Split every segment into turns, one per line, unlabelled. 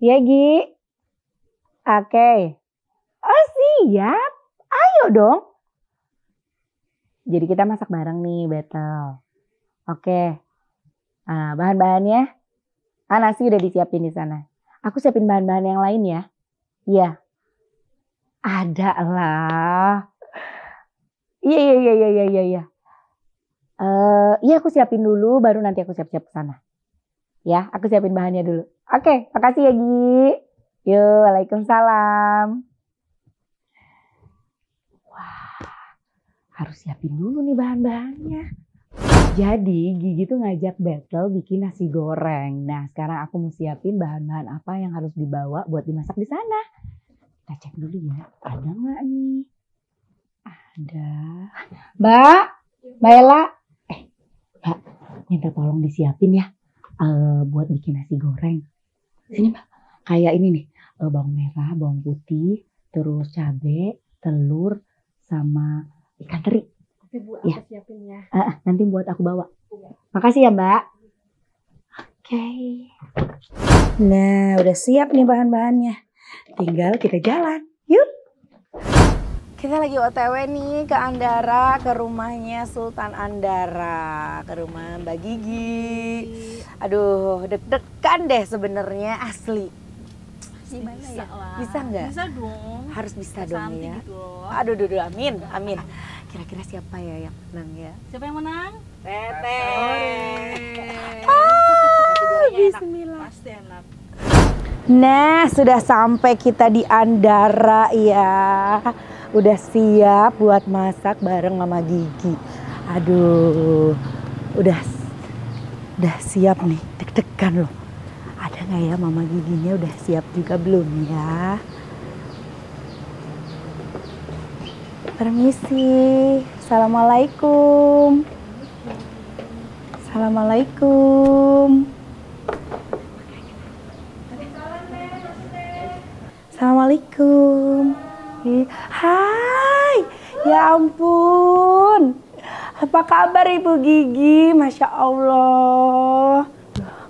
Iya, Gi. Oke. Oh, siap. Ayo dong. Jadi kita masak bareng nih, Battle. Oke. Nah, bahan-bahannya. Nasi udah disiapin di sana. Aku siapin bahan-bahan yang lain ya. Iya. Ada lah. Iya. Iya aku siapin dulu, baru nanti aku siap-siap ke sana. Ya, aku siapin bahannya dulu. Oke, makasih ya, Gi. Yuk, waalaikumsalam. Wah, harus siapin dulu nih bahan-bahannya. Jadi Gigi tuh ngajak Battle bikin nasi goreng. Nah sekarang aku mau siapin bahan-bahan apa yang harus dibawa buat dimasak di sana. Kita cek dulu ya, ada nggak nih? Ada. Mbak Ella. Mbak, minta tolong disiapin ya buat bikin nasi goreng. Sini Mbak, kayak ini nih, bawang merah, bawang putih, terus cabai, telur, sama ikan teri. Ya. Siapin ya. Nanti buat aku bawa. Ya. Makasih ya Mbak. Oke. Nah udah siap nih bahan-bahannya. Tinggal kita jalan. Yuk. Kita lagi OTW nih ke Andara, ke rumahnya Sultan Andara, ke rumah Mbak Gigi. Aduh deg-degan deh sebenarnya asli. Gimana bisa ya? Lah. Bisa nggak? Bisa dong. Harus bisa dong ya. Gitu. Aduh, amin. Kira-kira siapa ya yang menang ya? Siapa yang menang? Teteh. Bismillah. Pasti enak. Nah, sudah sampai kita di Andara ya. Udah siap buat masak bareng Mama Gigi. Aduh, udah siap nih. Deg-degan loh. Ada nggak ya Mama Giginya udah siap juga belum ya? Permisi, assalamualaikum. Assalamualaikum. Assalamualaikum. Hai, ya ampun. Apa kabar Ibu Gigi? Masya Allah.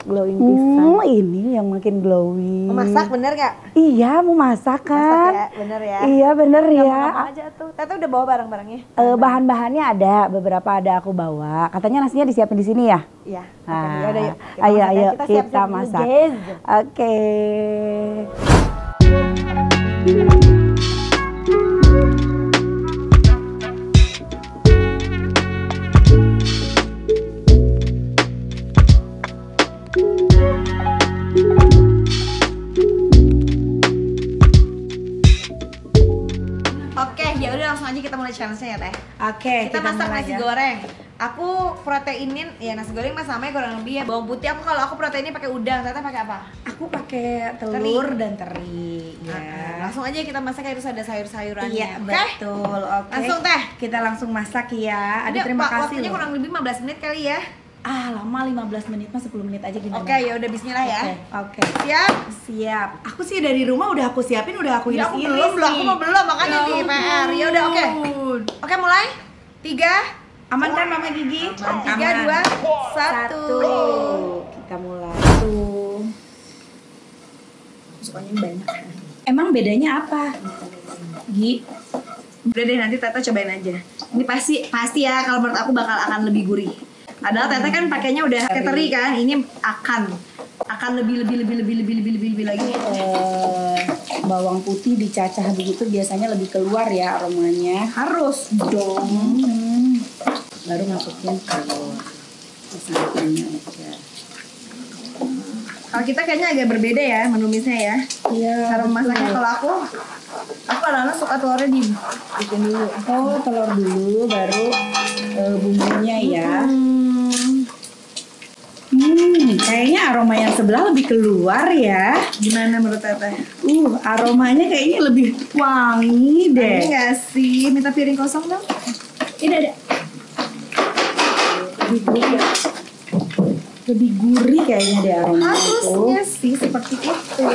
Glowing pisan. Ini yang makin glowing. Mau masak bener gak? Iya mau masak kan. Masak ya, bener ya? Iya bener ya. Aja tuh. Tete udah bawa barang-barangnya? Bahan-bahannya ada, beberapa ada aku bawa. Katanya nasinya disiapin di sini ya? Iya. Nah, ayo kita masak. Oke. Langsung aja kita mulai challenge-nya ya Teh. Oke, kita masak nasi goreng. Aku proteinin ya nasi goreng mas sama kurang lebih ya bawang putih. Kalau aku proteinnya pakai udang, Teteh pakai apa? Aku pakai telur dan teri. Ya. Langsung aja kita masak harus ada sayur-sayurannya. Iya, betul. Oke. Langsung Teh, kita langsung masak ya. Ada terima kasih. Waktunya kurang lebih 15 menit kali ya. Lama 15 menit mah 10 menit aja gimana? Oke, ya udah bismillah ya. Oke. Siap. Aku sih dari rumah udah aku siapin, udah aku iris. Aku belum makanya di PR. Ya udah oke. Oke, mulai. 3. Aman kan Mama Gigi? 3, 2, 1. Kita mulai. Tuh. Sukanya banyak. Emang bedanya apa? Gi. Udah deh nanti Tata cobain aja. Ini pasti ya kalau menurut aku akan lebih gurih. Padahal Teteh kan pakainya udah pakai teri kan, ini akan lebih lagi. Bawang putih dicacah begitu biasanya lebih keluar ya aromanya. Harus dong. Baru masukin telur. Sambelnya aja. Kalau kita kayaknya agak berbeda ya menumisnya ya. Iya. Cara memasaknya kalau aku kadang-kadang suka telurnya dibikin dulu. Oh, telur dulu baru bumbunya ya. Kayaknya aroma yang sebelah lebih keluar ya. Gimana menurut Teteh? Aromanya kayaknya lebih wangi deh. Ini nggak sih? Minta piring kosong dong. Ini ada. Lebih gurih kayaknya deh aromanya itu. Harusnya sih seperti itu.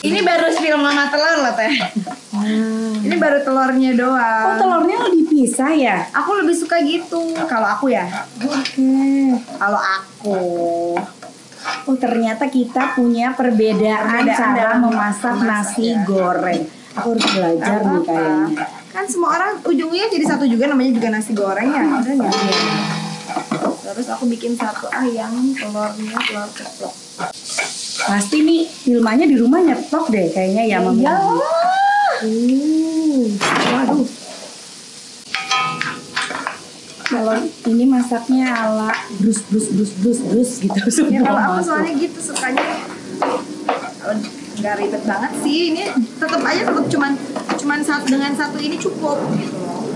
Ini baru spill mama telur loh Teh. Ini baru telurnya doang. Oh telurnya dipisah ya? Aku lebih suka gitu. Kalau aku ya. Oke. Kalau aku. Oh ternyata kita punya perbedaan cara
dalam
memasak nasi
ya.
goreng. Aku harus belajar nih kayaknya.
Kan semua orang ujungnya jadi satu juga, namanya juga nasi goreng ya. Udah nggak? Terus aku bikin satu ayam, telurnya telur ceplok.
Pasti nih Hilmanya di rumah nyetok deh kayaknya ya Mama.
Iya. Waduh.
Kalau ini masaknya ala brus gitu
Ya
semua
kalau aku
masuk.
soalnya gitu sukanya. Kalau nggak ribet banget sih, ini tetap cuman dengan satu ini cukup gitu loh.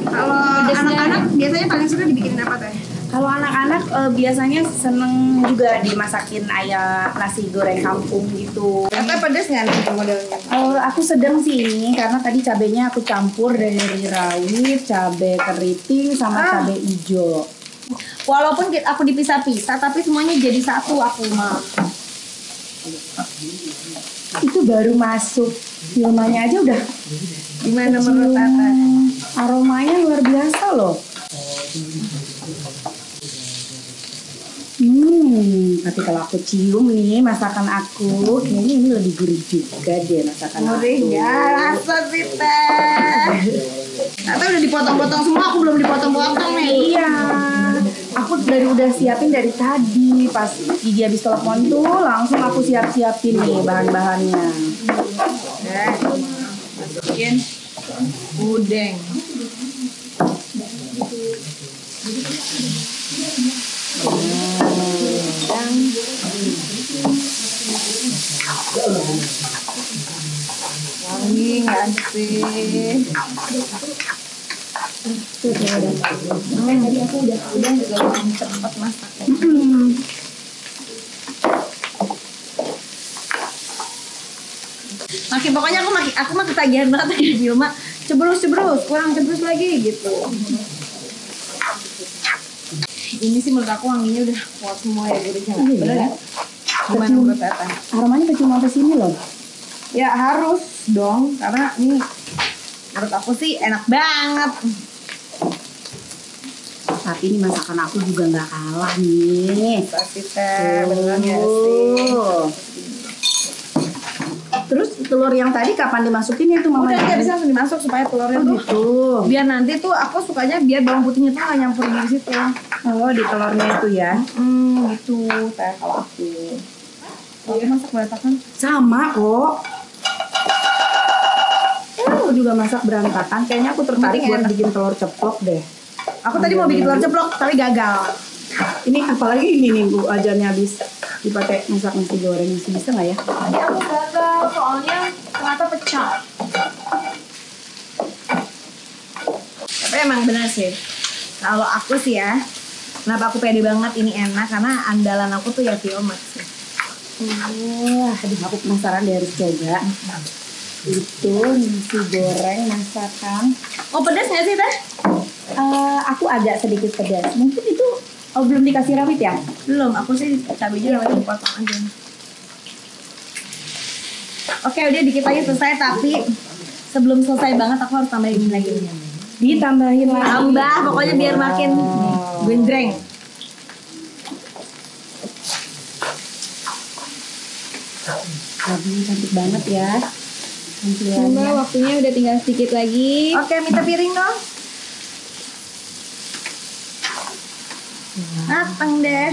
Kalau anak-anak biasanya paling suka dibikinin apa teh?
Kalau anak-anak biasanya seneng juga dimasakin ayam nasi goreng kampung gitu.
Atau pedes nggak nih modelnya?
Aku sedang sih ini karena tadi cabenya aku campur dari rawit, cabai keriting sama cabai hijau.
Walaupun aku dipisah-pisah, tapi semuanya jadi satu aku mah.
Itu baru masuk Hilmanya aja udah
Gimana menurut Tata?
aromanya luar biasa loh. Tapi kalau aku cium nih masakan aku, kayaknya ini lebih gurih juga deh masakan
Gurih
aku.
ya, rasa sih teh. Tata udah dipotong-potong semua, aku belum dipotong-potong nih.
Iya, aku udah siapin dari tadi. Pas Gigi habis telepon tuh langsung aku siapin nih bahan-bahannya.
Masukin udeng. Wangi nggak sih?
Tadi aku udah
Juga lebih cepat masaknya. Pokoknya aku mah ketagihan banget tadi di rumah. Cebrus, kurang cebrus lagi gitu. Ini sih menurut aku wanginya udah kuat semua ya gurihnya. Bener ya? Gimana menurut Tata?
Aromanya kecium sampai sini loh.
Ya harus dong, karena ini menurut aku sih enak banget.
Tapi ini masakan aku juga nggak kalah nih.
Pasti teh, beneran ya sih.
Terus telur yang tadi kapan dimasukin itu Mama?
Udah nggak bisa langsung dimasuk supaya telurnya tuh.
Gitu.
Biar nanti tuh aku sukanya biar bawang putihnya tuh nggak nyampur di situ.
Oh di telurnya itu ya?
Gitu teh kalau aku. Iya masak berantakan.
Sama kok. Aku juga masak berantakan. Kayaknya aku tertarik
Penting
buat
enak.
bikin telur ceplok deh.
Aku tadi mau bikin telur ceplok tapi gagal.
Ini apalagi ini nih Bu, ajarnya habis dipakai masak nasi goreng, masih bisa nggak ya?
Tadi aku gagal soalnya ternyata pecah. Tapi emang benar sih. Kalau aku sih ya, kenapa aku pede banget ini enak karena andalan aku tuh ya Viomat sih.
Aduh aku penasaran deh harus coba. Itu nasi goreng masakan.
Oh pedas nggak sih teh?
Aku agak sedikit pedas. Mungkin itu belum dikasih rawit ya?
Belum, aku sih cabenya lagi dipotong aja. Oke udah dikit lagi selesai tapi sebelum selesai banget aku harus tambahin lagi.
Ditambahin lagi.
Tambah pokoknya biar makin gendreng.
Aduh, cantik banget ya.
Mbak, waktunya udah tinggal sedikit lagi.
Oke, minta piring dong. Mateng deh.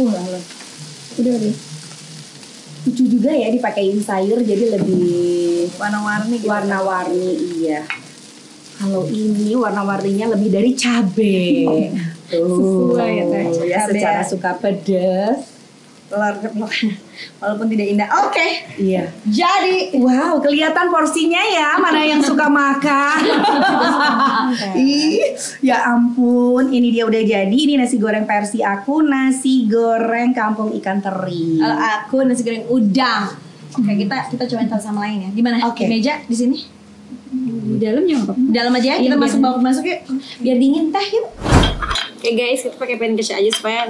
Udah. Lucu juga ya dipakein sayur jadi lebih
Warna-warni gitu.
warna-warni iya. Kalau ini warna-warninya lebih dari cabe.
Sesuai ya, Teh.
Ya
Cabe.
secara suka pedas.
Telur ceplok. Walaupun tidak indah. Oke.
Iya.
Jadi
Wow, kelihatan porsinya ya, mana yang suka makan. Ih, ya ampun, ini dia udah jadi. Ini nasi goreng versi aku, nasi goreng kampung ikan teri.
kalau aku nasi goreng udang. Oke, kita cobain satu sama lain ya. Di mana?
Oke.
Di meja di sini.
Di dalamnya apa?
Di dalam aja ya. Kita masuk yuk. Biar dingin teh yuk. Oke guys, kita pakai pancake aja supaya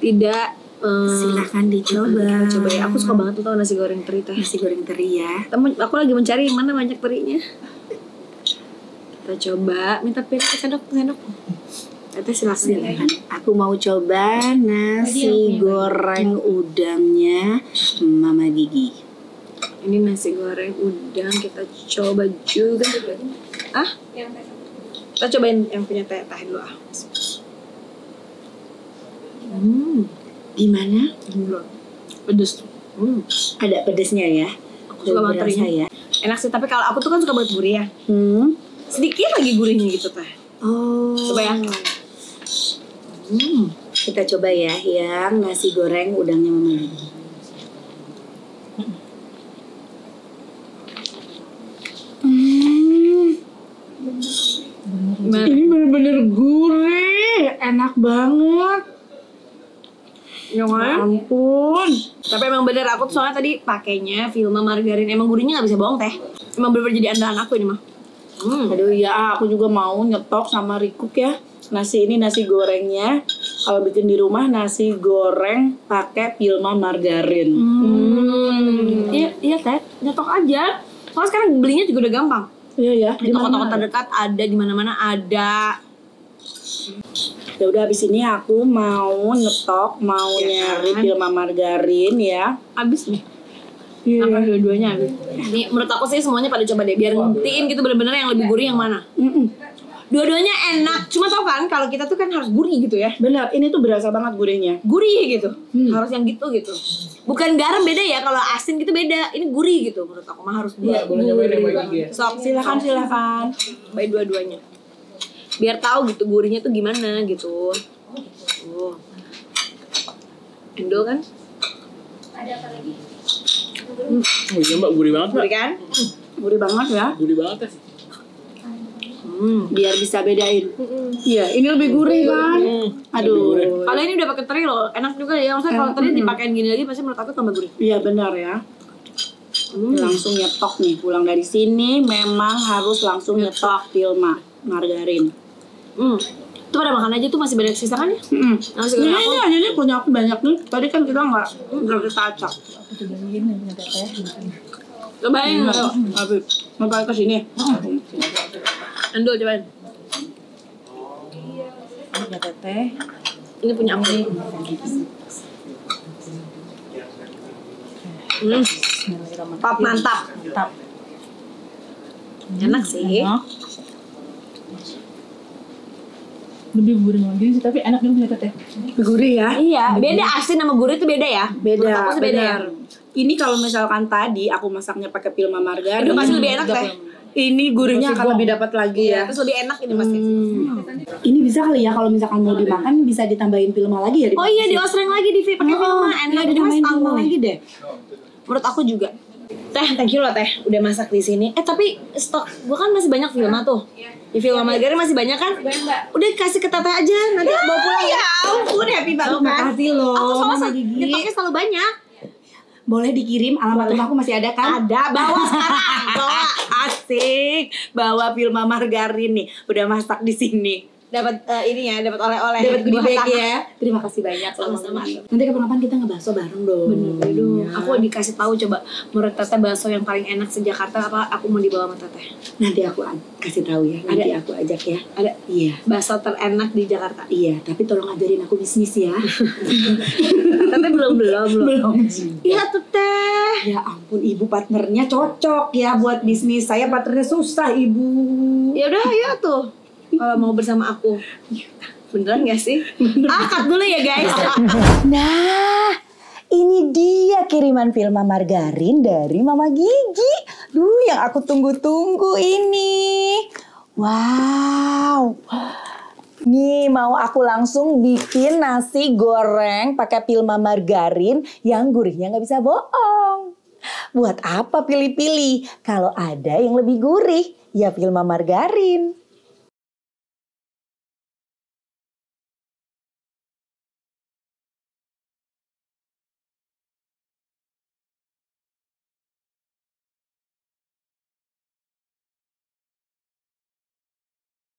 tidak
Silahkan dicoba.
coba ya. Aku suka banget tuh tau nasi goreng teri teh.
Nasi goreng teri ya.
Aku lagi mencari mana banyak terinya. Kita coba minta piring sendok. Teteh silakan.
Aku mau coba nasi goreng udangnya Mama Gigi.
Ini nasi goreng udang kita coba juga. Kita cobain yang punya Teh dulu ah.
Gimana?
Pedes.
Ada pedesnya ya?
Aku suka banget
berasa
terinya.
ya?
Enak sih, tapi kalau aku tuh kan suka banget gurih ya. Sedikit lagi gurihnya gitu Teh.
Oh.
Coba ya.
Kita coba ya yang nasi goreng udangnya Mama Gigi.
Gimana?
Ini bener-bener gurih, enak banget.
Ya
Ampun.
Tapi emang bener aku tuh soalnya tadi pakainya Vilma margarin. Emang gurihnya nggak bisa bohong Teh. Emang bener-bener jadi andalan aku ini mah.
Aduh ya, aku juga mau nyetok sama Rikuk ya. Nasi gorengnya kalau bikin di rumah nasi goreng pakai Vilma margarin.
Iya Teh, nyetok aja. Soalnya sekarang belinya juga udah gampang.
Iya ya.
Di toko-toko terdekat ada, di mana-mana ada.
Ya udah abis ini aku mau nyetok, mau nyari Vilma margarin ya.
Abis nih. Makan dua-duanya abis. Nih menurut aku sih semuanya pada coba deh, biar ngertiin gitu bener-bener yang lebih gurih yang mana. Dua-duanya enak, cuma tau kan kalau kita tuh kan harus gurih gitu ya.
Benar, ini tuh berasa banget gurihnya.
Gurih gitu, harus yang gitu. Bukan garam beda ya, kalau asin gitu beda. Ini gurih gitu menurut aku mah harus gurih. Sok
Silakan.
Cobain dua-duanya. Biar tahu gitu gurihnya tuh gimana gitu. Endol kan?
Oh iya mbak, gurih banget mbak.
Gurih kan?
Gurih banget ya.
Gurih banget ya.
Biar bisa bedain. Iya, ini lebih gurih kan. Aduh.
Kalau ini udah pakai teri loh, enak juga ya. Maksudnya kalau teri dipakein gini lagi pasti menurut aku tambah gurih.
Iya benar ya. Langsung nyetok nih, pulang dari sini memang harus langsung nyetok Vilma margarin.
Itu pada makan aja tuh masih banyak sisa kan ya? Nasi goreng aku.
Ini aja nih punya aku banyak nih. Tadi kan kita nggak kita acak.
Cobain.
Tapi mau balik ke sini.
Endol cobain.
Ya Teteh.
Ini punya aku. Pap mantap. Enak sih.
Lebih gurih lagi sih, tapi enak juga punya Teteh.
Gurih ya.
Iya, beda asin sama gurih itu beda ya. Menurut
Beda.
aku sih beda ya.
Ini kalau misalkan tadi aku masaknya pakai Vilma margarin.
Itu pasti lebih enak Teh.
Ini gurihnya akan lebih dapat lagi ya.
Terus lebih enak ini pasti.
Ini bisa kali ya kalau misalkan mau dimakan bisa ditambahin Vilma lagi ya.
Oh iya, diosreng lagi pakai Vilma. Enak
Iya, ditambahin Vilma lagi deh.
Menurut aku juga. Teh, thank you loh Teh, udah masak di sini. Tapi stok gua kan masih banyak Vilma tuh. Di Vilma margarin masih banyak kan? Udah kasih ke Teteh aja, nanti bawa pulang ya. Ampun, happy banget kan.
Makasih loh,
Aku
Mama
soalnya
Gigi.
nyetoknya selalu banyak.
Boleh dikirim, alamat rumahku masih ada kan?
Ada, bawa sekarang, bawa.
Asik, bawa Vilma margarin nih, udah masak di sini.
Dapat ini ya, dapat oleh-oleh.
Dapat goodie
Buah
bag
tangan.
ya. Terima kasih banyak
Sama-sama.
Nanti kapan-kapan kita ngebahas bareng dong.
Aduh, aku dikasih tahu coba menurut Teteh bakso yang paling enak se-Jakarta apa aku mau dibawa sama Teteh.
Nanti aku kasih tahu ya. Nanti
Ada.
aku ajak ya.
Ada
Iya.
bakso terenak di Jakarta.
Iya, tapi tolong ajarin aku bisnis ya.
Teteh belum. Iya Teteh.
Ya ampun, ibu partnernya cocok ya buat bisnis. Saya partnernya susah, ibu.
Ya udah, ayo tuh. Kalau mau bersama aku. Beneran gak sih? Cut dulu ya guys.
Nah, ini dia kiriman Vilma margarin dari Mama Gigi. Duh, yang aku tunggu-tunggu ini. Wow. Nih mau aku langsung bikin nasi goreng pakai Vilma margarin yang gurihnya nggak bisa bohong. Buat apa pilih-pilih? Kalau ada yang lebih gurih, ya Vilma margarin.